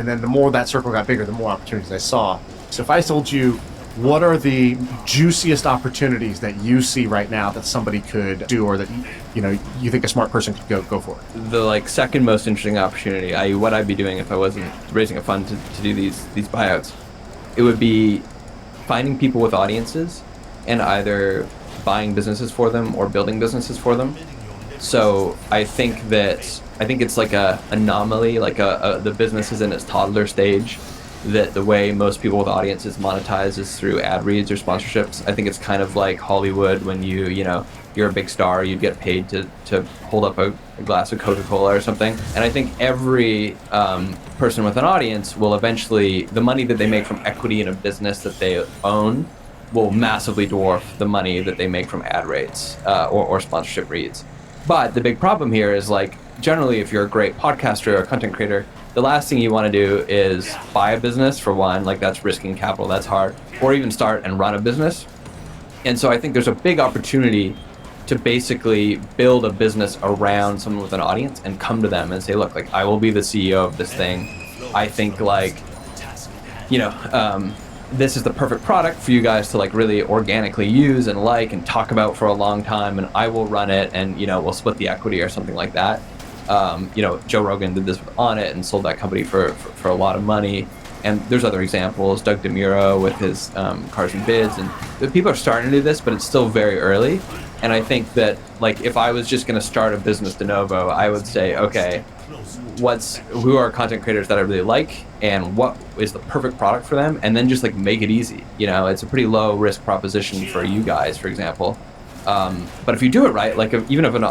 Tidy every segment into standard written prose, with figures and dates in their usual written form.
And then the more that circle got bigger, the more opportunities I saw. So if I told you, what are the juiciest opportunities that you see right now that somebody could do, or that you think a smart person could go for? The second most interesting opportunity, i.e. what I'd be doing if I wasn't raising a fund to do these buyouts, it would be finding people with audiences and either buying businesses for them or building businesses for them. So I think it's like a anomaly, the business is in its toddler stage, that the way most people with audiences monetize is through ad reads or sponsorships. I think it's kind of like Hollywood when you're a big star, you get paid to hold up a glass of Coca-Cola or something. And I think every person with an audience will eventually, the money that they make from equity in a business that they own will massively dwarf the money that they make from ad rates or sponsorship reads. But the big problem here is, generally, if you're a great podcaster or content creator, the last thing you want to do is buy a business, for one. That's risking capital, that's hard, or even start and run a business. And so I think there's a big opportunity to basically build a business around someone with an audience and come to them and say, look, I will be the CEO of this thing. I think this is the perfect product for you guys to really organically use and talk about for a long time, and I will run it, and we'll split the equity or something like that. Joe Rogan did this with On It and sold that company for a lot of money. And there's other examples, Doug DeMuro with his Cars and Bids, and people are starting to do this, but it's still very early. And I think that if I was just going to start a business de novo, I would say, okay, who are content creators that I really like, and what is the perfect product for them, and then just make it easy. It's a pretty low risk proposition for you guys, for example. But if you do it right, even if with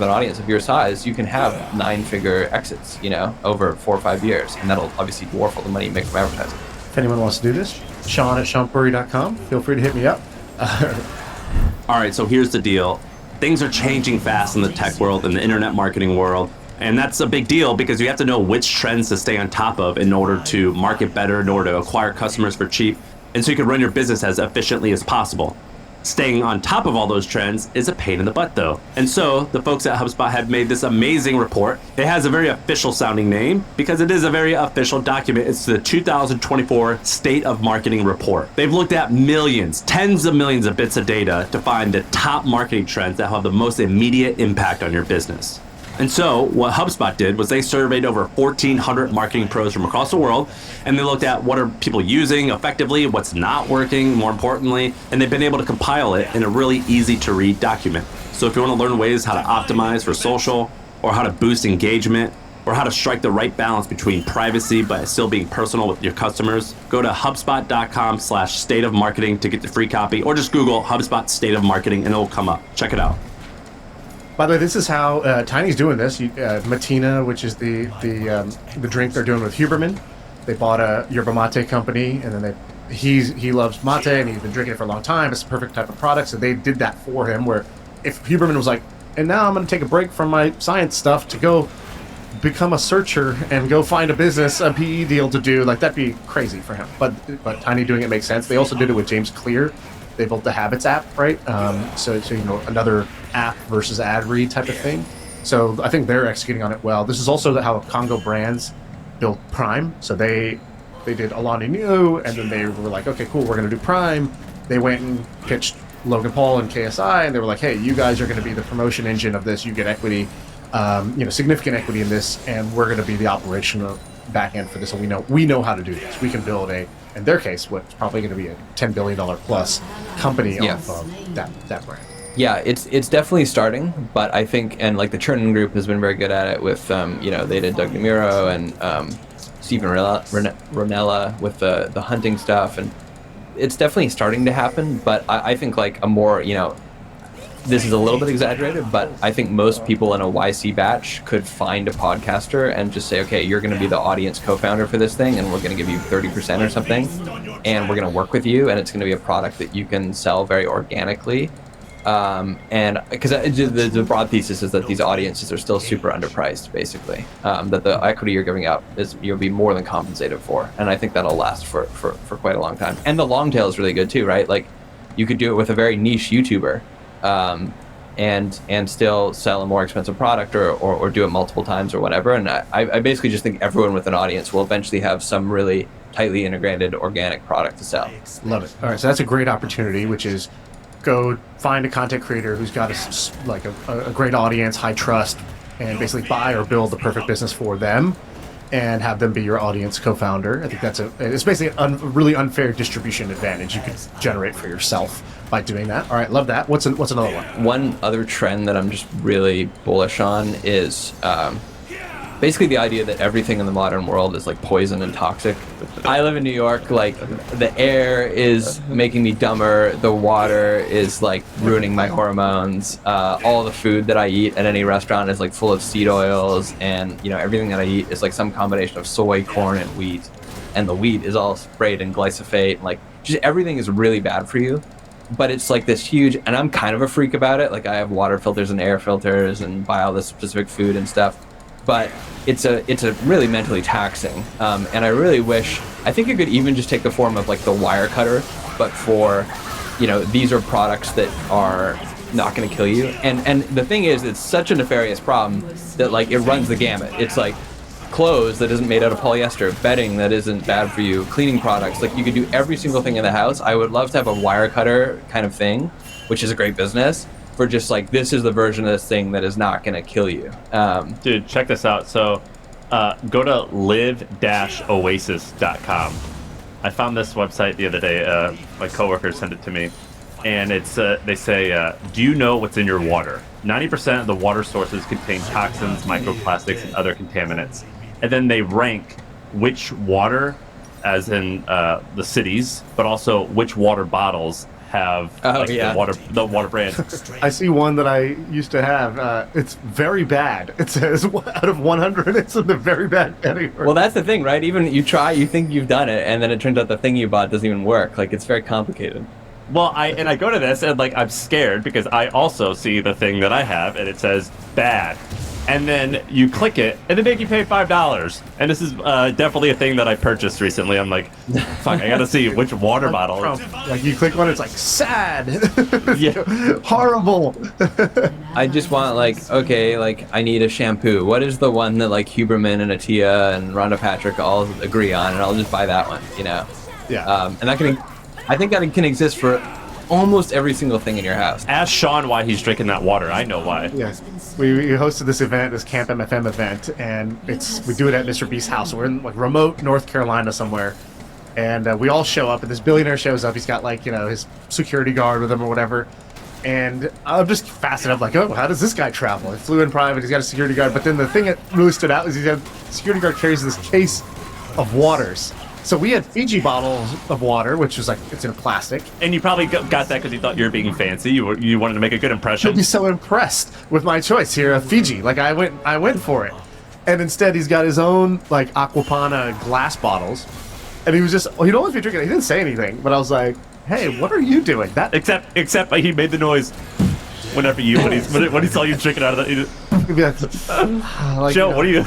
an audience of your size, you can have 9-figure exits, over 4 or 5 years, and that'll obviously dwarf all the money you make from advertising. If anyone wants to do this, Sean@SeanPurry.com. Feel free to hit me up. All right, so here's the deal. Things are changing fast in the tech world and the internet marketing world. And that's a big deal because you have to know which trends to stay on top of in order to market better, in order to acquire customers for cheap, and so you can run your business as efficiently as possible. Staying on top of all those trends is a pain in the butt, though. And so the folks at HubSpot have made this amazing report. It has a very official sounding name because it is a very official document. It's the 2024 State of Marketing Report. They've looked at millions, tens of millions of bits of data to find the top marketing trends that have the most immediate impact on your business. And so what HubSpot did was they surveyed over 1,400 marketing pros from across the world, and they looked at what are people using effectively, what's not working, more importantly, and they've been able to compile it in a really easy to read document. So if you want to learn ways how to optimize for social, or how to boost engagement, or how to strike the right balance between privacy but still being personal with your customers, go to HubSpot.com/state of marketing to get the free copy, or just Google HubSpot State of Marketing and it'll come up. Check it out. By the way, this is how Tiny's doing this. Matina, which is the drink they're doing with Huberman. They bought a yerba mate company, and then he loves mate, and he's been drinking it for a long time. It's the perfect type of product, so they did that for him. Where if Huberman was like, and now I'm going to take a break from my science stuff to go become a searcher and go find a business, a PE deal to do, that'd be crazy for him. But Tiny doing it makes sense. They also did it with James Clear. They built the Habits app, right? So another app versus ad read type of thing. So I think they're executing on it well. This is also how Congo Brands built Prime. So they did Alani Nu, and then they were like, okay, cool, we're going to do Prime. They went and pitched Logan Paul and KSI, and they were like, hey, you guys are going to be the promotion engine of this. You get equity, significant equity in this, and we're going to be the operational back end for this. And we know how to do this. We can build in their case, what's probably going to be a $10 billion plus company off of that brand. Yeah, it's definitely starting, but I think, and the Chernin Group has been very good at it with, they did Doug DeMuro and Stephen Ronella with the hunting stuff, and it's definitely starting to happen, but I think a more, this is a little bit exaggerated, but I think most people in a YC batch could find a podcaster and just say, okay, you're going to be the audience co-founder for this thing, and we're going to give you 30% or something, and we're going to work with you, and it's going to be a product that you can sell very organically. And because the broad thesis is that these audiences are still super underpriced, basically, that the equity you're giving up you'll be more than compensated for. And I think that'll last for quite a long time. And the long tail is really good too, right? You could do it with a very niche YouTuber. and still sell a more expensive product or do it multiple times or whatever. And I basically just think everyone with an audience will eventually have some really tightly integrated organic product to sell. Love it. All right, so that's a great opportunity, which is go find a content creator who's got a great audience, high trust, and basically buy or build the perfect business for them and have them be your audience co-founder. I think it's basically a really unfair distribution advantage you could generate for yourself by doing that. All right, love that. What's another one? One other trend that I'm just really bullish on is basically the idea that everything in the modern world is like poison and toxic. I live in New York, like the air is making me dumber, the water is like ruining my hormones, all the food that I eat at any restaurant is like full of seed oils, and everything that I eat is like some combination of soy, corn, and wheat, and the wheat is all sprayed in glyphosate, like just everything is really bad for you. But it's like this huge, and I'm kind of a freak about it, like I have water filters and air filters and buy all this specific food and stuff. But it's a really mentally taxing, and I really wish, I think it could even just take the form of like the wire cutter, but for, these are products that are not going to kill you. And the thing is, it's such a nefarious problem that like it runs the gamut. It's like clothes that isn't made out of polyester, bedding that isn't bad for you, cleaning products. Like you could do every single thing in the house. I would love to have a wire cutter kind of thing, which is a great business, for just like, this is the version of this thing that is not going to kill you. Dude, check this out. So go to live-oasis.com. I found this website the other day. My coworker sent it to me. And it's they say, do you know what's in your water? 90% of the water sources contain toxins, microplastics, and other contaminants. And then they rank which water, as in the cities, but also which water bottles have the water brand. I see one that I used to have. It's very bad. It says out of 100, it's in the very bad category. Well, that's the thing, right? Even you think you've done it, and then it turns out the thing you bought doesn't even work. Like, it's very complicated. Well, I go to this and like I'm scared because I also see the thing that I have and it says bad. And then you click it, and they make you pay $5. And this is definitely a thing that I purchased recently. I'm like, fuck, I gotta see which water bottle. Like you click on it, it's like sad, Yeah. horrible. I just want I need a shampoo. What is the one that like Huberman and Atia and Rhonda Patrick all agree on, and I'll just buy that one. Yeah. And I think that can exist for almost every single thing in your house. Ask Sean why he's drinking that water. I know why. Yes, we hosted this event, this Camp MFM event, and we do it at Mr. Beast's house. We're in like remote North Carolina somewhere, and we all show up. And this billionaire shows up. He's got like his security guard with him or whatever. And I'm just fascinated. I'm like, oh, how does this guy travel? He flew in private. He's got a security guard. But then the thing that really stood out is the security guard carries this case of waters. So we had Fiji bottles of water, which is like, it's in plastic. And you probably got that because you thought you were being fancy. You wanted to make a good impression. He'd be so impressed with my choice here of Fiji. Like I went for it. And instead he's got his own like Aquapana glass bottles. And he was just, he'd always be drinking it. He didn't say anything, but I was like, hey, what are you doing? That Except he made the noise whenever when he saw you drinking out of the... like, Joe, what are you...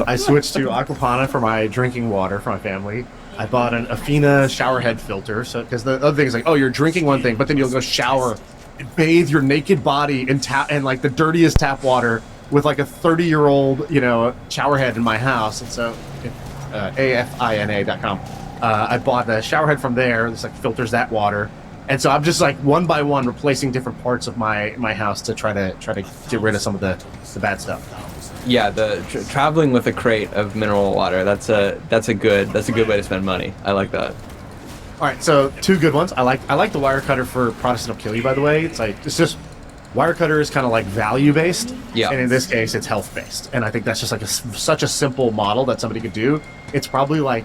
I switched to Aquapana for my drinking water for my family. I bought an Afina shower head filter, so because the other thing is like, oh, you're drinking one thing, but then you'll go shower, and bathe your naked body in like the dirtiest tap water with like a 30-year-old, shower head in my house. And so, afina.com. I bought a shower head from there. This like filters that water. And so I'm just like one by one replacing different parts of my house to try to get rid of some of the bad stuff. Yeah, the traveling with a crate of mineral water, that's a good way to spend money. I like that. All right, so two good ones. I like the wire cutter for products that'll kill you, by the way. It's just wire cutter is kind of like value based. Yeah. And in this case it's health based. And I think that's just like such a simple model that somebody could do. It's probably like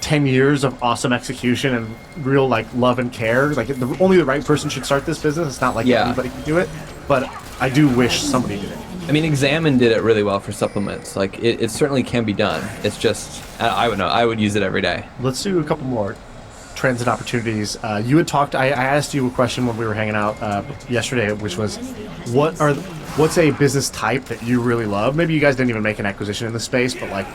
10 years of awesome execution and real like love and care. Like only the right person should start this business. It's not like anybody can do it, but I do wish somebody did it. I mean, Examine did it really well for supplements. Like it certainly can be done. It's just, I would use it every day. Let's do a couple more trends and opportunities. You had talked, I asked you a question when we were hanging out yesterday, which was what's a business type that you really love? Maybe you guys didn't even make an acquisition in the space, but like,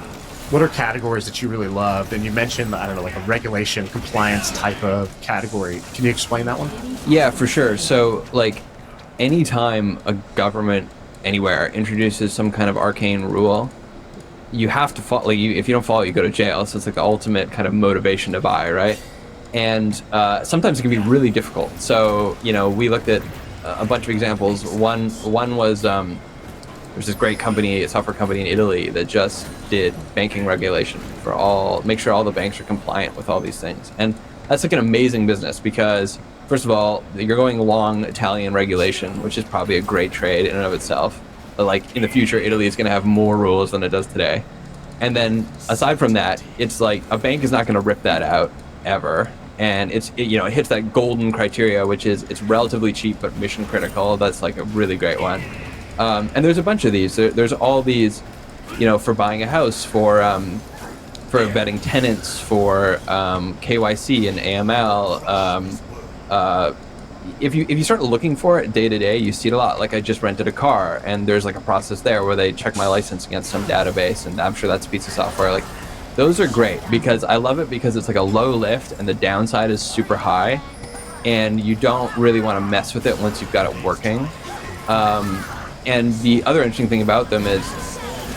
what are categories that you really loved? And you mentioned, I don't know, like a regulation, compliance type of category. Can you explain that one? Yeah, for sure. So, like, anytime a government anywhere introduces some kind of arcane rule, you have to follow. Like, if you don't follow it, you go to jail. So it's like the ultimate kind of motivation to buy, right? And sometimes it can be really difficult. So we looked at a bunch of examples. One was there's this great company, a software company in Italy that just did banking regulation make sure all the banks are compliant with all these things. And that's like an amazing business because, first of all, you're going long Italian regulation, which is probably a great trade in and of itself. But like in the future, Italy is going to have more rules than it does today. And then aside from that, it's like a bank is not going to rip that out ever. And it hits that golden criteria, which is it's relatively cheap but mission critical. That's like a really great one. And there's a bunch of these. There's all these, for buying a house, for vetting tenants, for KYC and AML. If you start looking for it day to day, you see it a lot. Like I just rented a car, and there's like a process there where they check my license against some database, and I'm sure that's a piece of software. Like those are great because I love it because it's like a low lift and the downside is super high, and you don't really want to mess with it once you've got it working. And the other interesting thing about them is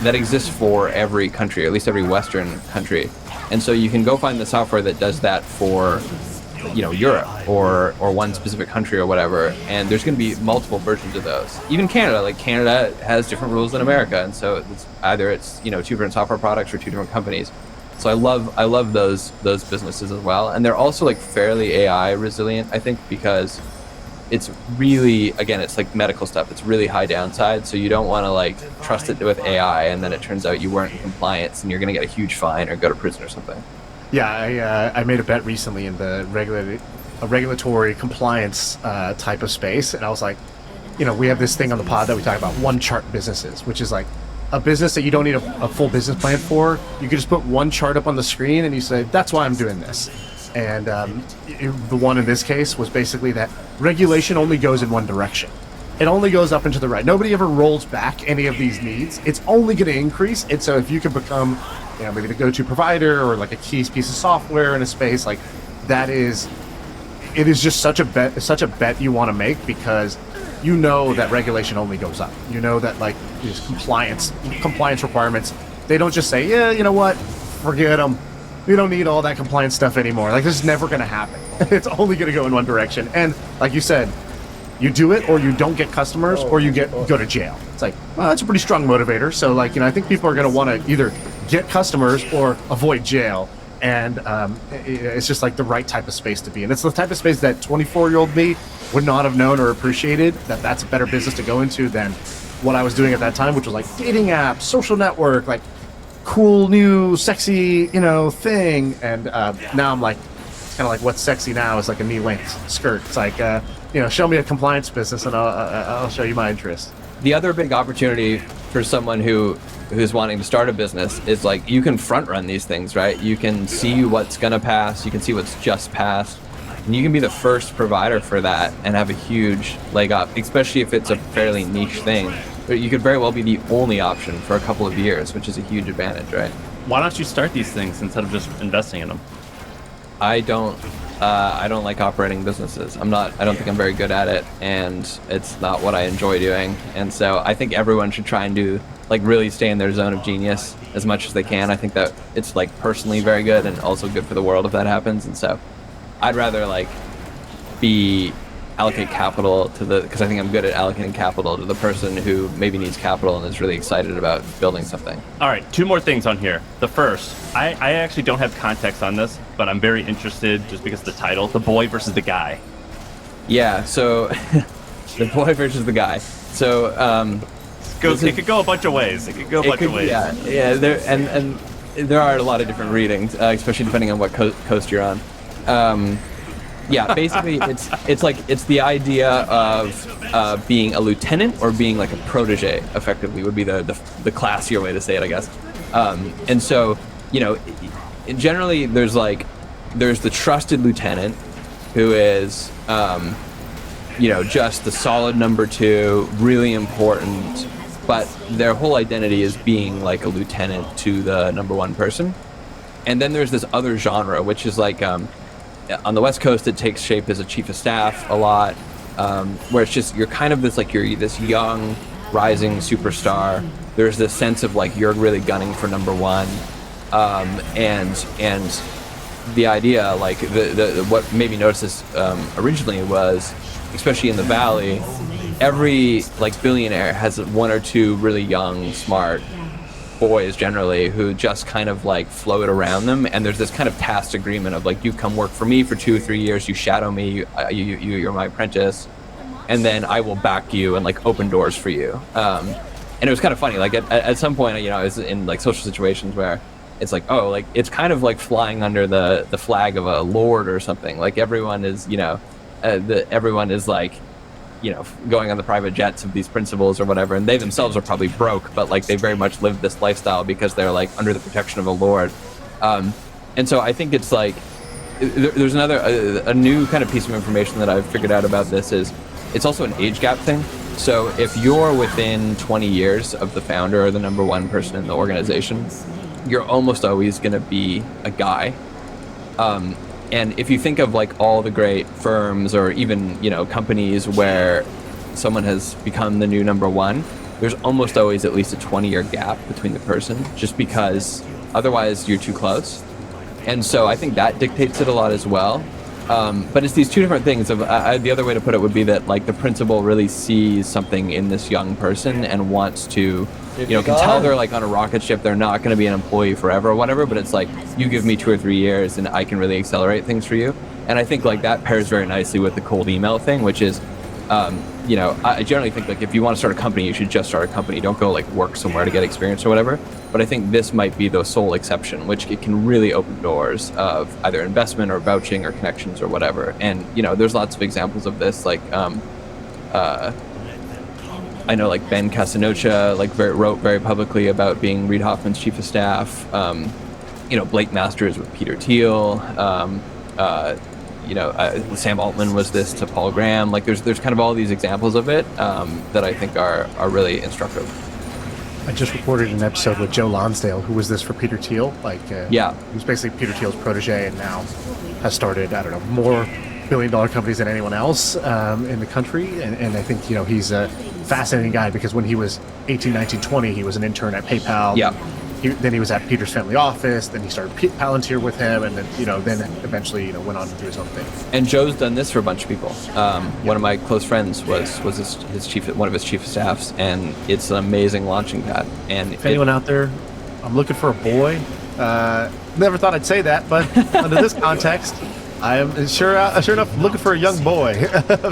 that exists for every country, or at least every Western country. And so you can go find the software that does that for, Europe or one specific country or whatever. And there's going to be multiple versions of those. Even Canada, like Canada has different rules than America. And so it's either two different software products or two different companies. So I love those businesses as well. And they're also like fairly AI resilient, I think, because it's really, again, it's like medical stuff. It's really high downside, so you don't want to like trust it with AI, and then it turns out you weren't in compliance, and you're going to get a huge fine or go to prison or something. Yeah, I made a bet recently in the regulatory compliance type of space, and I was like, we have this thing on the pod that we talk about, one chart businesses, which is like a business that you don't need a full business plan for. You could just put one chart up on the screen, and you say, that's why I'm doing this. And the one in this case was basically that regulation only goes in one direction. It only goes up and to the right. Nobody ever rolls back any of these needs. It's only going to increase. And so if you can become, maybe the go-to provider or like a key piece of software in a space, like it is just such a bet you want to make because that regulation only goes up. That like these compliance requirements, they don't just say, yeah, you know what, forget them. We don't need all that compliance stuff anymore. Like, this is never going to happen. It's only going to go in one direction. And like you said, you do it or you don't get customers or you go to jail. It's like, well, that's a pretty strong motivator. So like, I think people are going to want to either get customers or avoid jail. And it's just like the right type of space to be in. It's the type of space that 24-year-old me would not have known or appreciated that's a better business to go into than what I was doing at that time, which was like dating apps, social network, like cool new sexy thing. And now I'm like, it's kind of like what's sexy now is like a knee-length skirt. It's like show me a compliance business and I'll show you my interest. The other big opportunity for someone who's wanting to start a business is like you can front run these things, right? You can see what's gonna pass, you can see what's just passed, and you can be the first provider for that and have a huge leg up, especially if it's a fairly niche thing. But you could very well be the only option for a couple of years, which is a huge advantage, right? Why don't you start these things instead of just investing in them? I don't like operating businesses. I don't think I'm very good at it, and it's not what I enjoy doing. And so I think everyone should try and do, like, really stay in their zone of genius as much as they can. I think that it's like personally very good and also good for the world if that happens. And so I'd rather like allocate capital because I think I'm good at allocating capital to the person who maybe needs capital and is really excited about building something. All right, two more things on here. The first, I actually don't have context on this, but I'm very interested just because of the title, The Boy versus the Guy. Yeah, so the boy versus the guy. So it could go a bunch of ways. Yeah. There are a lot of different readings, especially depending on what coast you're on. Yeah, basically, it's the idea of being a lieutenant or being like a protege. Effectively, would be the classier way to say it, I guess. And so, generally, there's the trusted lieutenant who is, just the solid number two, really important, but their whole identity is being like a lieutenant to the number one person. And then there's this other genre, which is like, on the West Coast, it takes shape as a chief of staff a lot. where it's just, you're kind of this, like, you're this young, rising superstar. There's this sense of, like, you're really gunning for number one. And the idea, like, what made me notice this originally was, especially in the Valley, every, like, billionaire has one or two really young, smart boys generally who just kind of, like, float around them, and there's this kind of tacit agreement of, like, you come work for me for 2 or 3 years, you shadow me, you're my apprentice, and then I will back you and, like, open doors for you. And it was kind of funny, like, at some point, you know, I was in, like, social situations where it's like, oh, like, it's kind of like flying under the flag of a lord or something. Like, everyone is, you know, everyone is, like, you know, going on the private jets of these principals or whatever, and they themselves are probably broke, but, like, they very much live this lifestyle because they're, like, under the protection of a lord. And so I think it's like, there's a new kind of piece of information that I've figured out about this is, it's also an age gap thing. So if you're within 20 years of the founder or the number one person in the organization, you're almost always going to be a guy. And if you think of, like, all the great firms or even, you know, companies where someone has become the new number one, there's almost always at least a 20-year gap between the person, just because otherwise you're too close. And so I think that dictates it a lot as well. But it's these two different things. Of the other way to put it would be that, like, the principal really sees something in this young person and wants to, you know, can tell they're, like, on a rocket ship, they're not going to be an employee forever or whatever, but it's like, you give me 2 or 3 years and I can really accelerate things for you. And I think, like, that pairs very nicely with the cold email thing, which is, you know, I generally think, like, if you want to start a company, you should just start a company. Don't go, like, work somewhere to get experience or whatever. But I think this might be the sole exception, which it can really open doors of either investment or vouching or connections or whatever. And, you know, there's lots of examples of this, like, I know, like, Ben Casanocha, like, wrote very publicly about being Reid Hoffman's chief of staff. You know, Blake Masters with Peter Thiel. You know, Sam Altman was this to Paul Graham. Like, there's kind of all these examples of it that I think are really instructive. I just recorded an episode with Joe Lonsdale, who was this for Peter Thiel. Like, yeah, he was basically Peter Thiel's protege, and now has started, I don't know, more billion-dollar companies than anyone else in the country. And I think, you know, he's a fascinating guy because when he was 18, 19, 20, he was an intern at PayPal. Yeah. Then he was at Peter's family office. Then he started Palantir with him, and then, you know, then eventually, you know, went on to do his own thing. And Joe's done this for a bunch of people. One of my close friends was his chief, one of his chief of staffs, and it's an amazing launching pad. And if anyone out there, I'm looking for a boy. Never thought I'd say that, but under this context, I am sure enough looking for a young boy.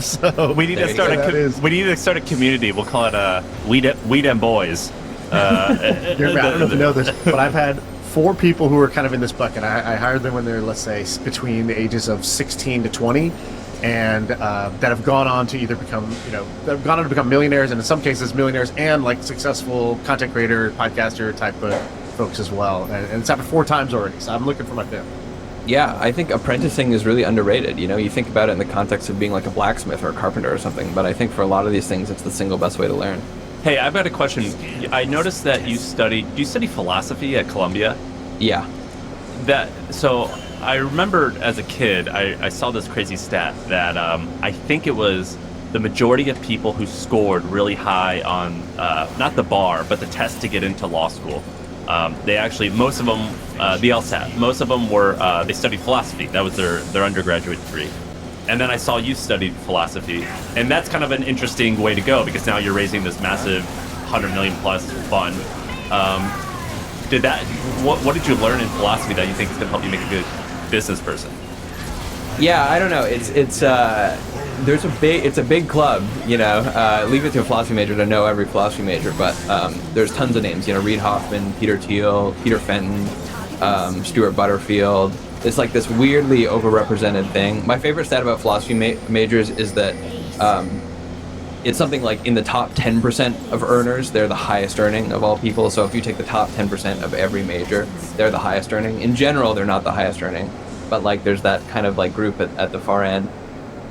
So we need to start a community. We'll call it Weed and Boys. I don't know if you know this, but I've had 4 people who are kind of in this bucket. I hired them when they're, let's say, between the ages of 16 to 20, and that have gone on to either become, you know, they've gone on to become millionaires, and in some cases millionaires and, like, successful content creator, podcaster type of folks as well. And it's happened 4 times already. So I'm looking for my 5th. Yeah, I think apprenticing is really underrated. You know, you think about it in the context of being like a blacksmith or a carpenter or something, but I think for a lot of these things, it's the single best way to learn. Hey, I've got a question. I noticed that do you study philosophy at Columbia? Yeah. So I remember as a kid, I saw this crazy stat that I think it was the majority of people who scored really high on, not the bar, but the test to get into law school. They actually, most of them, the LSAT, most of them were, they studied philosophy. That was their undergraduate degree. And then I saw you studied philosophy, and that's kind of an interesting way to go because now you're raising this massive 100 million plus fund. What did you learn in philosophy that you think is going to help you make a good business person? Yeah, I don't know. It's a big club, you know. Leave it to a philosophy major to know every philosophy major, but there's tons of names. You know, Reid Hoffman, Peter Thiel, Peter Fenton, Stuart Butterfield. It's like this weirdly overrepresented thing. My favorite stat about philosophy majors is that it's something like in the top 10% of earners, they're the highest earning of all people. So if you take the top 10% of every major, they're the highest earning. In general, they're not the highest earning, but like there's that kind of like group at the far end.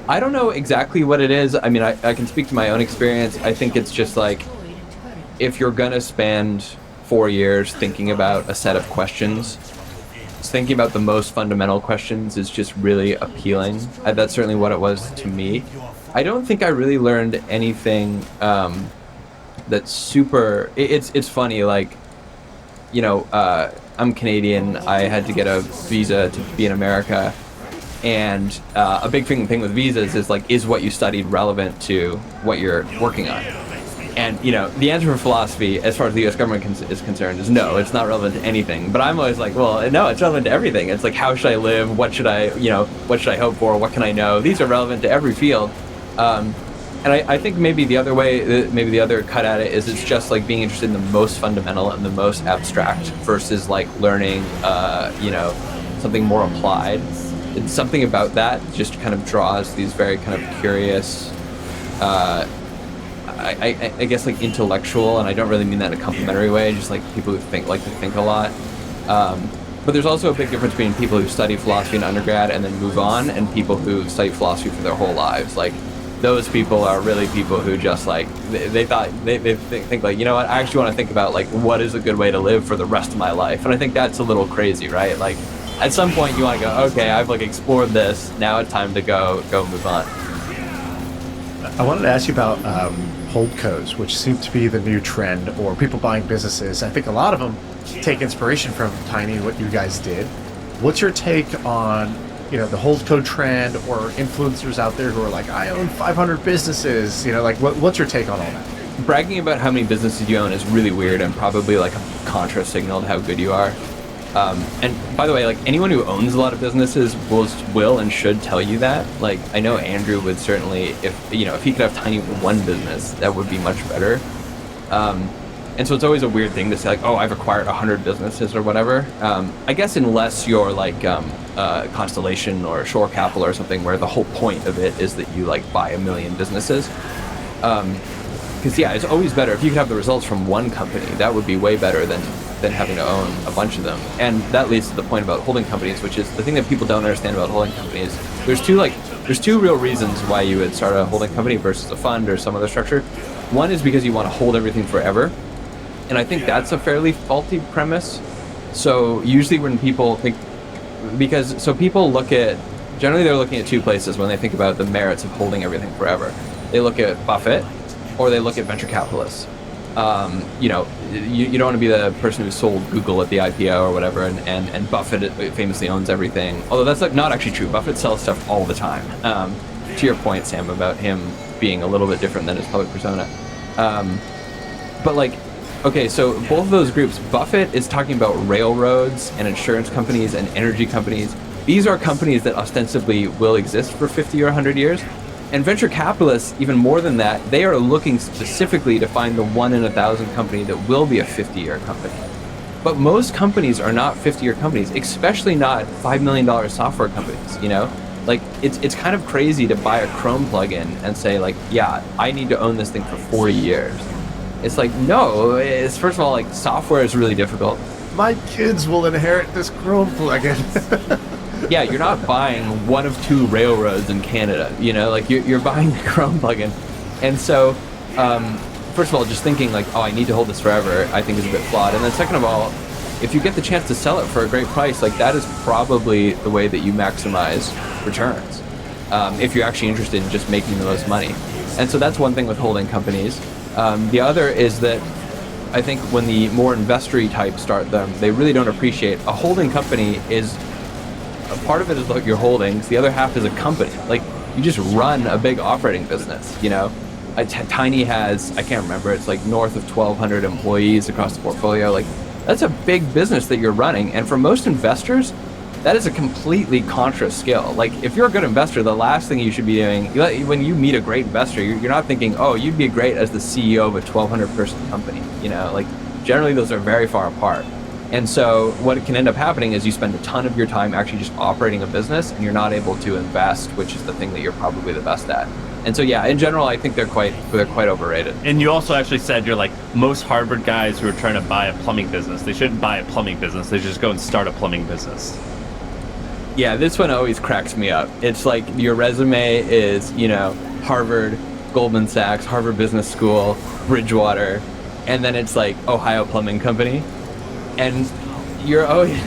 I don't know exactly what it is. I mean, I can speak to my own experience. I think it's just like, if you're gonna spend 4 years thinking about a set of questions, thinking about the most fundamental questions is just really appealing. That's certainly what it was to me. I don't think I really learned anything that's super. It's funny, like, you know, I'm Canadian. I had to get a visa to be in America, and a big thing with visas is like, is what you studied relevant to what you're working on? And, you know, the answer for philosophy, as far as the U.S. government is concerned, is no, it's not relevant to anything. But I'm always like, well, no, it's relevant to everything. It's like, how should I live? What should I hope for? What can I know? These are relevant to every field. And I think maybe the other way, maybe the other cut at it is it's just like being interested in the most fundamental and the most abstract versus like learning, something more applied. And something about that just kind of draws these very kind of curious, I guess like intellectual, and I don't really mean that in a complimentary way, just like people who like to think a lot. But there's also a big difference between people who study philosophy in undergrad and then move on, and people who study philosophy for their whole lives. Like, those people are really people who just like, they think like, you know what, I actually want to think about like, what is a good way to live for the rest of my life? And I think that's a little crazy, right? Like, at some point you want to go, okay, I've like explored this, now it's time to go move on. I wanted to ask you about holdcos, which seem to be the new trend, or people buying businesses. I think a lot of them take inspiration from Tiny and what you guys did. What's your take on, the holdco trend, or influencers out there who are like, I own 500 businesses? What's your take on all that? Bragging about how many businesses you own is really weird and probably like a contra signal to how good you are. And by the way, like, anyone who owns a lot of businesses will and should tell you that. Like, I know Andrew would certainly, if he could have Tiny one business, that would be much better. And so it's always a weird thing to say, like, oh, I've acquired 100 businesses or whatever. I guess unless you're like Constellation or Shore Capital or something, where the whole point of it is that you like buy 1 million businesses. Because it's always better if you could have the results from one company. That would be way better than having to own a bunch of them. And that leads to the point about holding companies, which is the thing that people don't understand about holding companies. There's two real reasons why you would start a holding company versus a fund or some other structure. One is because you want to hold everything forever. And I think that's a fairly faulty premise. So usually when people think, people look at, generally they're looking at two places when they think about the merits of holding everything forever. They look at Buffett, or they look at venture capitalists. You don't want to be the person who sold Google at the IPO or whatever, and Buffett famously owns everything. Although that's like not actually true. Buffett sells stuff all the time. To your point, Sam, about him being a little bit different than his public persona. But like, okay, so both of those groups, Buffett is talking about railroads and insurance companies and energy companies. These are companies that ostensibly will exist for 50 or 100 years. And venture capitalists, even more than that, they are looking specifically to find the 1 in 1,000 company that will be a 50-year company. But most companies are not 50-year companies, especially not $5 million software companies, Like, it's kind of crazy to buy a Chrome plugin and say, like, yeah, I need to own this thing for 40 years. It's like, no, it's, first of all, like, software is really difficult. My kids will inherit this Chrome plugin. Yeah, you're not buying one of 2 railroads in Canada, like you're buying the Chrome plugin. And so, first of all, just thinking like, oh, I need to hold this forever, I think is a bit flawed. And then second of all, if you get the chance to sell it for a great price, like that is probably the way that you maximize returns. If you're actually interested in just making the most money. And so that's one thing with holding companies. The other is that I think when the more investor-y types start them, they really don't appreciate a holding company is, a part of it is like your holdings, the other half is a company. Like, you just run a big operating business, Tiny has, I can't remember, it's like north of 1,200 employees across the portfolio. Like, that's a big business that you're running. And for most investors, that is a completely contra skill. Like, if you're a good investor, the last thing you should be doing, when you meet a great investor, you're not thinking, oh, you'd be great as the CEO of a 1,200 person company, Like, generally those are very far apart. And so what can end up happening is you spend a ton of your time actually just operating a business, and you're not able to invest, which is the thing that you're probably the best at. And so, yeah, in general, I think they're quite overrated. And you also actually said you're like, most Harvard guys who are trying to buy a plumbing business, they shouldn't buy a plumbing business. They should just go and start a plumbing business. Yeah, this one always cracks me up. It's like your resume is, Harvard, Goldman Sachs, Harvard Business School, Bridgewater, and then it's like Ohio Plumbing Company. And you're always,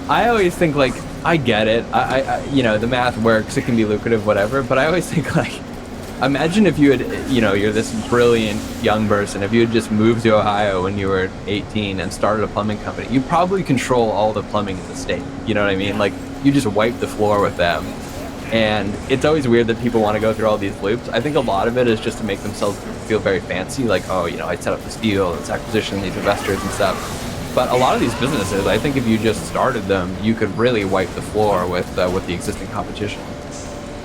I always think like I get it. The math works. It can be lucrative, whatever. But I always think like, imagine if you had, you're this brilliant young person. If you had just moved to Ohio when you were 18 and started a plumbing company, you probably control all the plumbing in the state. You know what I mean? Like you just wipe the floor with them. And it's always weird that people want to go through all these loops. I think a lot of it is just to make themselves feel very fancy. Like, oh, I set up this deal, this acquisition, these investors and stuff. But a lot of these businesses, I think if you just started them, you could really wipe the floor with the existing competition.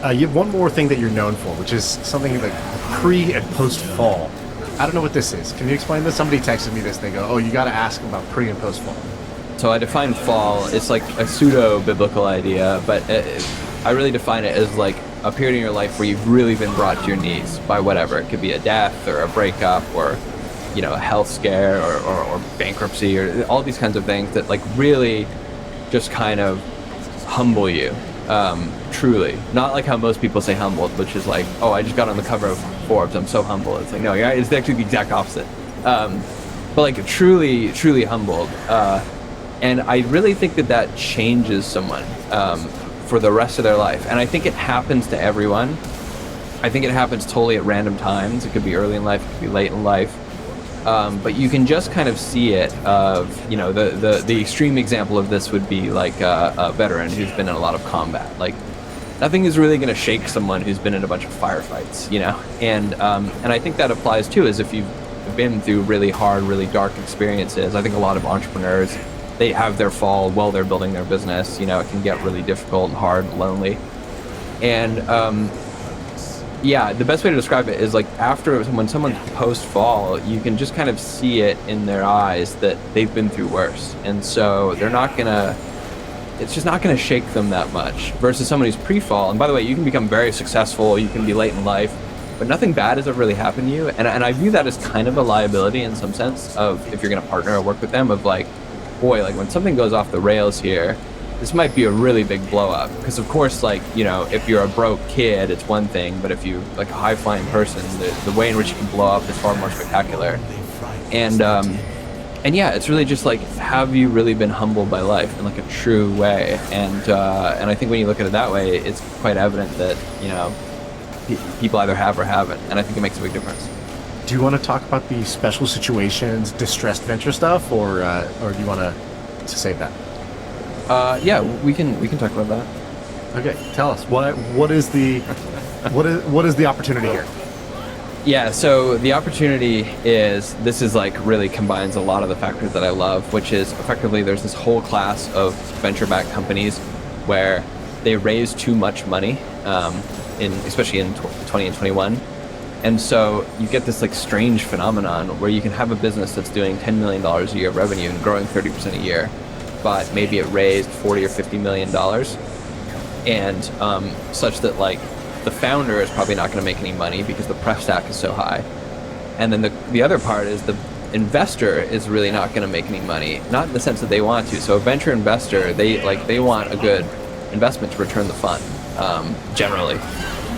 You have one more thing that you're known for, which is something like pre and post fall. I don't know what this is. Can you explain this? Somebody texted me this. They go, oh, you got to ask them about pre and post fall. So I define fall, it's like a pseudo-biblical idea, but I really define it as like a period in your life where you've really been brought to your knees by whatever. It could be a death or a breakup or a health scare or bankruptcy or all these kinds of things that like really just kind of humble you, truly. Not like how most people say humbled, which is like, oh, I just got on the cover of Forbes, I'm so humble. It's like, no, it's actually the exact opposite. But like truly, truly humbled. And I really think that changes someone for the rest of their life. And I think it happens to everyone. I think it happens totally at random times. It could be early in life, it could be late in life. But you can just kind of see it the extreme example of this would be like a veteran who's been in a lot of combat. Like nothing is really going to shake someone who's been in a bunch of firefights, and I think that applies too, as if you've been through really hard, really dark experiences. I think a lot of entrepreneurs, they have their fall while they're building their business. It can get really difficult and hard, lonely. And the best way to describe it is like when someone's post-fall, you can just kind of see it in their eyes that they've been through worse. And so it's just not gonna shake them that much versus someone who's pre-fall. And by the way, you can become very successful, you can be late in life, but nothing bad has ever really happened to you. And I view that as kind of a liability in some sense of if you're gonna partner or work with them of like, boy, like when something goes off the rails here, this might be a really big blow up. Because of course, like, if you're a broke kid, it's one thing, but if you like a high flying person, the way in which you can blow up is far more spectacular. And yeah, it's really just like, have you really been humbled by life in like a true way? And I think when you look at it that way, it's quite evident that, people either have or haven't. And I think it makes a big difference. Do you want to talk about the special situations, distressed venture stuff, or do you want to save that? Yeah, we can talk about that. Okay, tell us what is the opportunity here? Yeah, so the opportunity this is like really combines a lot of the factors that I love, which is effectively there's this whole class of venture-backed companies where they raise too much money, especially in 20 and 21. And so you get this like strange phenomenon where you can have a business that's doing $10 million a year of revenue and growing 30% a year, but maybe it raised $40 or $50 million, and such that like the founder is probably not going to make any money because the pref stack is so high. And then the other part is the investor is really not going to make any money, not in the sense that they want to. So a venture investor, they want a good investment to return the fund, generally.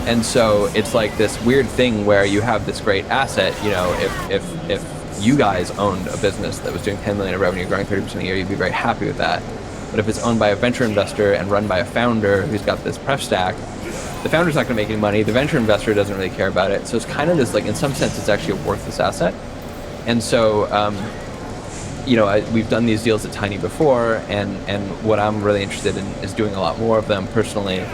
And so it's like this weird thing where you have this great asset. If you guys owned a business that was doing 10 million of revenue, growing 30% a year, you'd be very happy with that. But if it's owned by a venture investor and run by a founder who's got this pref stack, the founder's not going to make any money. The venture investor doesn't really care about it. So it's kind of this, like, in some sense, it's actually a worthless asset. And so, we've done these deals at Tiny before, and what I'm really interested in is doing a lot more of them personally.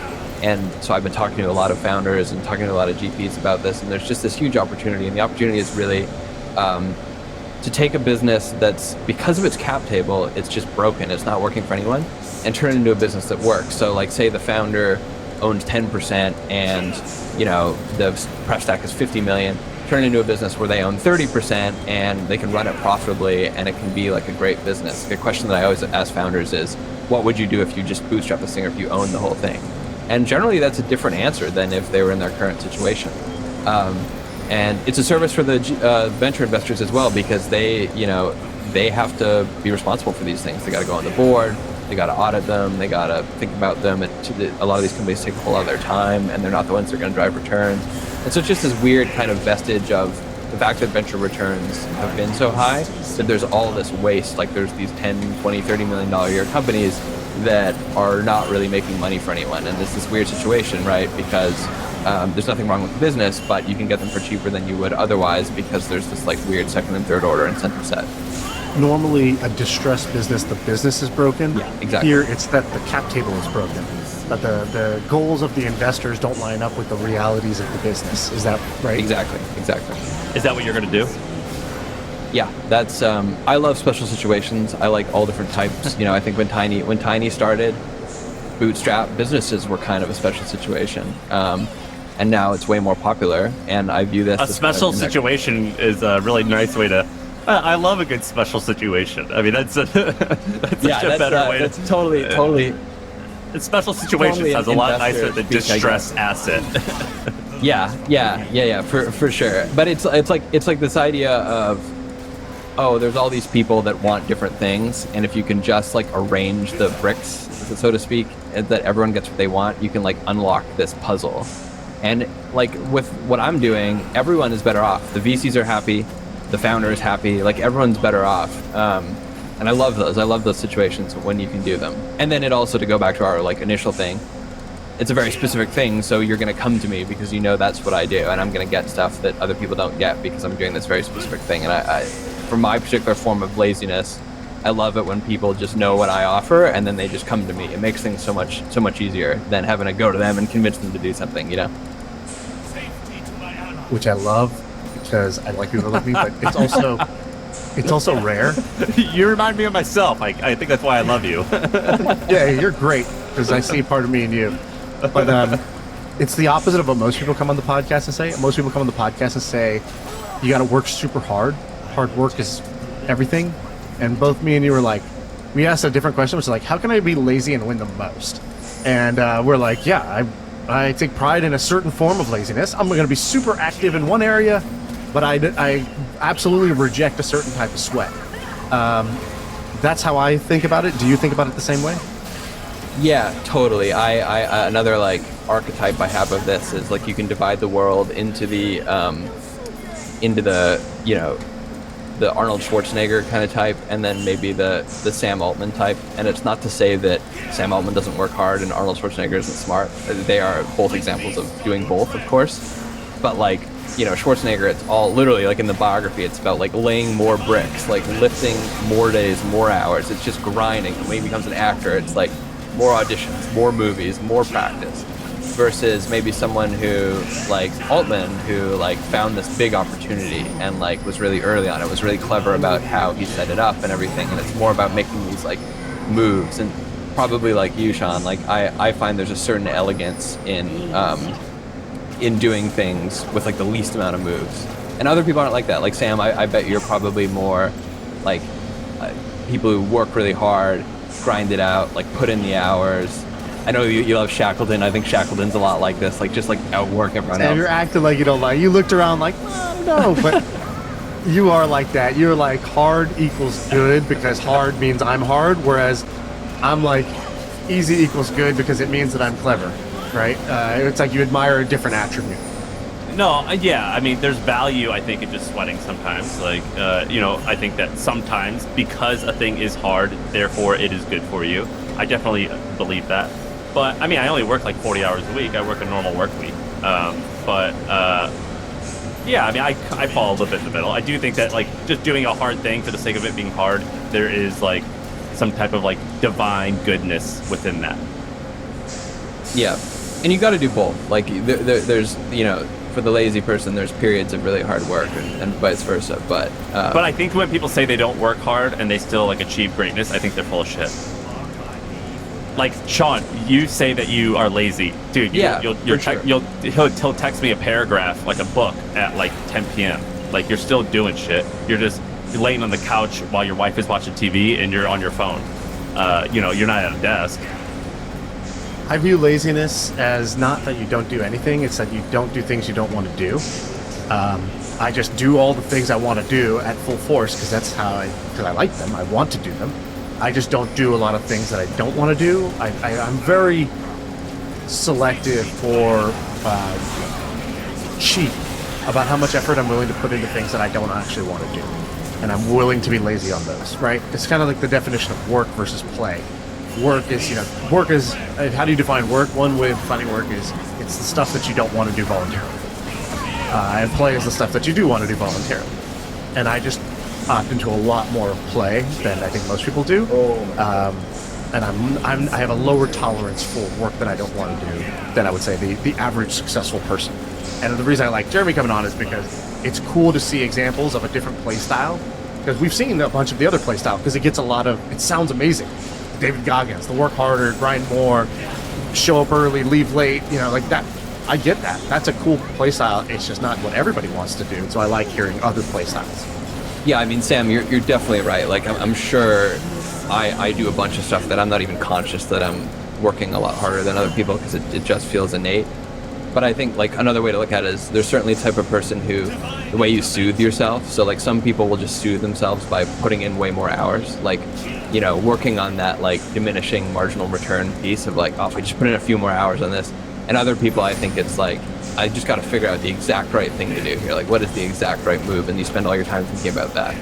And so I've been talking to a lot of founders and talking to a lot of GPs about this, and there's just this huge opportunity. And the opportunity is really to take a business that's, because of its cap table, it's just broken, it's not working for anyone, and turn it into a business that works. So like, say the founder owns 10% and, the pref stack is 50 million, turn it into a business where they own 30% and they can run it profitably and it can be like a great business. The question that I always ask founders is, what would you do if you just bootstrap this thing or if you owned the whole thing? And generally that's a different answer than if they were in their current situation. And it's a service for the venture investors as well, because they have to be responsible for these things. They got to go on the board, they got to audit them, they got to think about them. A lot of these companies take a whole lot of their time, and they're not the ones that are going to drive returns. And so it's just this weird kind of vestige of the fact that venture returns have been so high that there's all this waste. Like there's these 10, 20, $30 million a year companies that are not really making money for anyone. And it's this weird situation, right? Because there's nothing wrong with the business, but you can get them for cheaper than you would otherwise because there's this like weird second and third order incentive set. Normally, a distressed business, the business is broken. Yeah, exactly. Here, it's that the cap table is broken. That the goals of the investors don't line up with the realities of the business. Is that right? Exactly. Is that what you're going to do? Yeah, that's. I love special situations. I like all different types. You know, I think when Tiny started, bootstrap businesses were kind of a special situation, and now it's way more popular. And I view this A as special kind of the next- situation is a really nice way to. I love a good special situation. I mean, that's such a better way. That's totally. Special situations Totally sounds a an lot nicer investor than speak, I guess. distressed asset. Yeah, for sure. But it's like this idea of, oh, there's all these people that want different things, and if you can just like arrange the bricks, so to speak, and that everyone gets what they want, you can like unlock this puzzle. And like with what I'm doing, everyone is better off. The VCs are happy, the founder is happy, like everyone's better off. And I love those. I love those situations when you can do them. And then it also, to go back to our like initial thing, it's a very specific thing, so you're going to come to me because you know that's what I do, and I'm going to get stuff that other people don't get because I'm doing this very specific thing. And I for my particular form of laziness, I love it when people just know what I offer and then they just come to me. It makes things so much easier than having to go to them and convince them to do something, you know? Which I love because I like people to love me, but it's also rare. You remind me of myself. I think that's why I love you. Yeah, you're great because I see part of me in you. But it's the opposite of what most people come on the podcast and say. Most people come on the podcast and say, you got to work super hard. Hard work is everything. And both me and you were like, we asked a different question, which is like, how can I be lazy and win the most? And we're like, yeah, I take pride in a certain form of laziness. I'm going to be super active in one area, but I absolutely reject a certain type of sweat. That's how I think about it. Do you think about it the same way? Yeah, totally. I another like archetype I have of this is like you can divide the world into the you know, the Arnold Schwarzenegger kind of type, and then maybe the Sam Altman type. And it's not to say that Sam Altman doesn't work hard and Arnold Schwarzenegger isn't smart. They are both examples of doing both, of course. But like, you know, Schwarzenegger, it's all literally like in the biography, it's about like laying more bricks, like lifting more days, more hours. It's just grinding. When he becomes an actor, it's like more auditions, more movies, more practice. Versus maybe someone who, like Altman, who like found this big opportunity and like was really early on it, was really clever about how he set it up and everything. And it's more about making these like moves. And probably like you, Sean, like I find there's a certain elegance in doing things with like the least amount of moves. And other people aren't like that. Like Sam, I bet you're probably more like people who work really hard, grind it out, like put in the hours. I know you love Shackleton. I think Shackleton's a lot like this, like just like outwork everyone else. You're acting like you don't like. You looked around like, oh, no, but you are like that. You're like hard equals good because hard means I'm hard, whereas I'm like easy equals good because it means that I'm clever, right? It's like you admire a different attribute. No, yeah, I mean, there's value, I think, in just sweating sometimes. Like, you know, I think that sometimes because a thing is hard, therefore it is good for you. I definitely believe that. But, I mean, I only work like 40 hours a week. I work a normal work week. Yeah, I mean, I fall a little bit in the middle. I do think that, like, just doing a hard thing for the sake of it being hard, there is, like, some type of, like, divine goodness within that. Yeah, and you got to do both. Like, there's, you know, for the lazy person, there's periods of really hard work and vice versa. But I think when people say they don't work hard and they still, like, achieve greatness, I think they're full of shit. Like, Sean, you say that you are lazy. Dude, he'll text me a paragraph, like a book, at like 10 p.m. Like, you're still doing shit. You're just laying on the couch while your wife is watching TV and you're on your phone. You know, you're not at a desk. I view laziness as not that you don't do anything, it's that you don't do things you don't want to do. I just do all the things I want to do at full force because because I like them, I want to do them. I just don't do a lot of things that I don't want to do. I'm very selective or cheap about how much effort I'm willing to put into things that I don't actually want to do. And I'm willing to be lazy on those, right? It's kind of like the definition of work versus play. work is, how do you define work? One way of defining work is it's the stuff that you don't want to do voluntarily. And play is the stuff that you do want to do voluntarily. And I just opt into a lot more play than I think most people do. And I have a lower tolerance for work that I don't want to do than I would say the average successful person. And the reason I like Jeremy coming on is because it's cool to see examples of a different play style. Because we've seen a bunch of the other play style because it sounds amazing. David Goggins, the work harder, grind more, show up early, leave late, like that. I get that. That's a cool play style. It's just not what everybody wants to do. So I like hearing other play styles. Yeah, I mean, Sam, you're definitely right. Like, I'm sure I do a bunch of stuff that I'm not even conscious that I'm working a lot harder than other people because it just feels innate. But I think, like, another way to look at it is there's certainly a type of person who, the way you soothe yourself, so, like, some people will just soothe themselves by putting in way more hours, like, working on that, like, diminishing marginal return piece of, like, oh, if we just put in a few more hours on this. And other people, I think it's like, I just got to figure out the exact right thing to do here. Like, what is the exact right move? And you spend all your time thinking about that.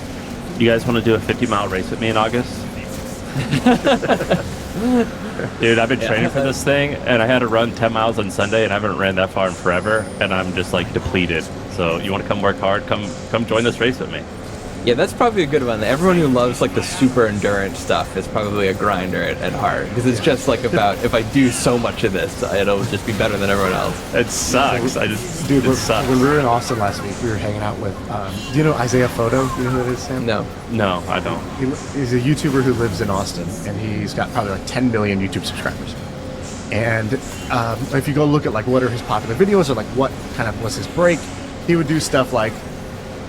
You guys want to do a 50-mile race with me in August? Dude, I've been training for this thing, and I had to run 10 miles on Sunday, and I haven't ran that far in forever, and I'm just, like, depleted. So you want to come work hard? Come join this race with me. Yeah, that's probably a good one. Everyone who loves, like, the super endurance stuff is probably a grinder at heart. Because it's just, like, about, if I do so much of this, it'll just be better than everyone else. It sucks. Dude, it sucks. When we were in Austin last week, we were hanging out with, do you know Isaiah Photo? Do you know who that is, Sam? No. No, I don't. He's a YouTuber who lives in Austin, and he's got probably like 10 million YouTube subscribers. And if you go look at, like, what are his popular videos or, like, what kind of was his break, he would do stuff like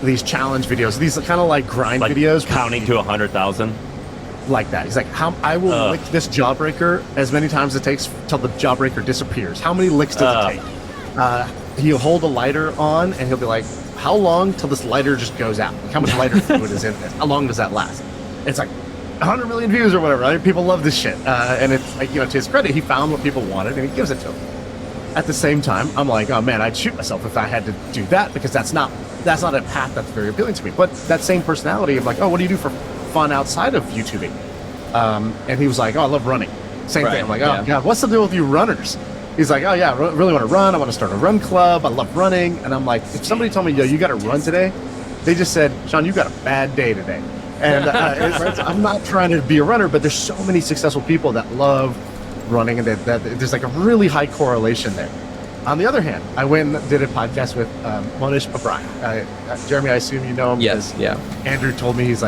these challenge videos, these kind of like grind videos, counting to 100,000, like that. He's like, I will lick this jawbreaker as many times as it takes till the jawbreaker disappears. How many licks does it take? He'll hold a lighter on, and he'll be like, how long till this lighter just goes out? Like, how much lighter fluid is in this? How long does that last? It's like 100 million views or whatever. Right? People love this shit, and it's like, to his credit, he found what people wanted and he gives it to them. At the same time, I'm like, oh man, I'd shoot myself if I had to do that, because that's not a path that's very appealing to me. But that same personality of like, oh, what do you do for fun outside of YouTubing? And he was like, oh, I love running. Same thing. I'm like, oh God, what's the deal with you runners? He's like, oh yeah, I really want to run. I want to start a run club. I love running. And I'm like, if somebody told me, yo, you got to run today, they just said, Sean, you got a bad day today. And I'm not trying to be a runner, but there's so many successful people that love running, and that there's like a really high correlation there. On the other hand, I went and did a podcast with Monish O'Brien. Jeremy, I assume you know him. Yes, yeah. Andrew told me he was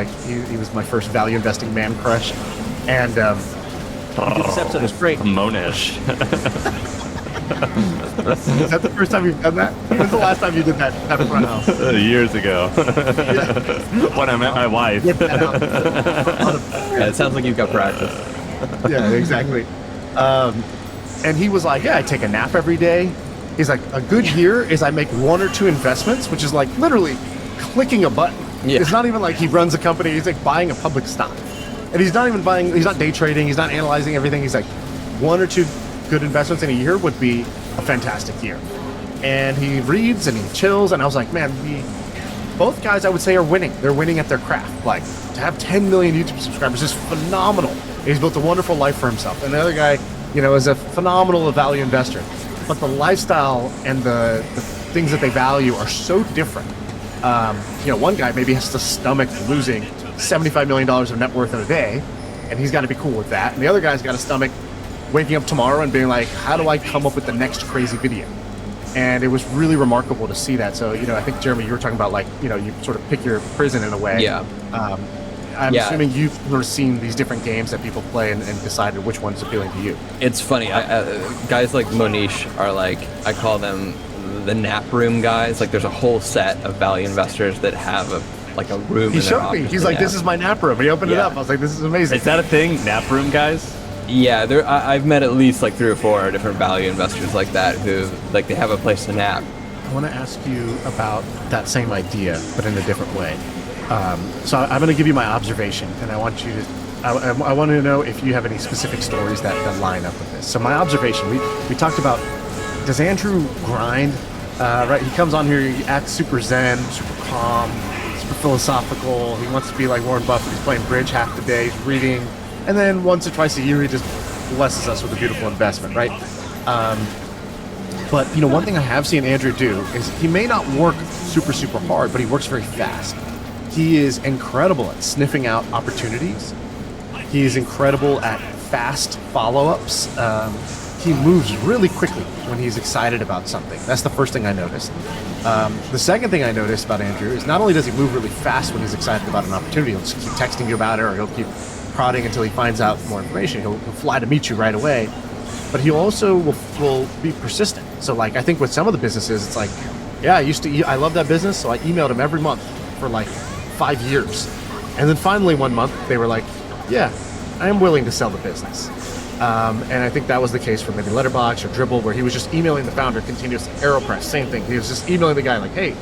my first value investing man crush, and this episode is great. Monish. Is that the first time you've done that? When's the last time you did that at the front house? Years ago. When I met my wife. Yeah, it sounds like you've got practice. Yeah, exactly. And he was like, yeah, I take a nap every day. He's like, a good year is I make 1 or 2 investments, which is like literally clicking a button. Yeah. It's not even like he runs a company. He's like buying a public stock. And he's not even he's not day trading. He's not analyzing everything. He's like, 1 or 2 good investments in a year would be a fantastic year. And he reads and he chills. And I was like, man, both guys, I would say, are winning. They're winning at their craft. Like, to have 10 million YouTube subscribers is phenomenal. He's built a wonderful life for himself. And the other guy, is a phenomenal value investor. But the lifestyle and the things that they value are so different. One guy maybe has to stomach losing $75 million of net worth in a day, and he's got to be cool with that. And the other guy's got to stomach waking up tomorrow and being like, how do I come up with the next crazy video? And it was really remarkable to see that. So, I think, Jeremy, you were talking about, like, you sort of pick your prison in a way. Yeah. I'm assuming you've sort of seen these different games that people play and decided which one's appealing to you. It's funny. Guys like Monish are like, I call them the nap room guys. Like, there's a whole set of value investors that have a room. He showed me. He's like, this is my nap room. He opened it up. I was like, this is amazing. Is that a thing? Nap room guys? Yeah, I've met at least like 3 or 4 different value investors like that who like they have a place to nap. I want to ask you about that same idea, but in a different way. So I'm going to give you my observation, and I want you to. I want to know if you have any specific stories that line up with this. So my observation, we talked about, does Andrew grind? Right, he comes on here, he acts super zen, super calm, super philosophical. He wants to be like Warren Buffett. He's playing bridge half the day. He's reading And then once or twice a year, he just blesses us with a beautiful investment, right? But, you know, one thing I have seen Andrew do is he may not work super, super hard, but he works very fast. He is incredible at sniffing out opportunities. He is incredible at fast follow-ups. He moves really quickly when he's excited about something. That's the first thing I noticed. The second thing I noticed about Andrew is not only does he move really fast when he's excited about an opportunity, he'll just keep texting you about it, or he'll keep prodding until he finds out more information. He'll fly to meet you right away. But he also will be persistent. So, like, I think with some of the businesses, it's like, yeah, I love that business, so I emailed him every month for like 5 years. And then finally one month, they were like, yeah, I am willing to sell the business. And I think that was the case for maybe Letterboxd or Dribble, where he was just emailing the founder continuously. AeroPress, same thing. He was just emailing the guy like, hey,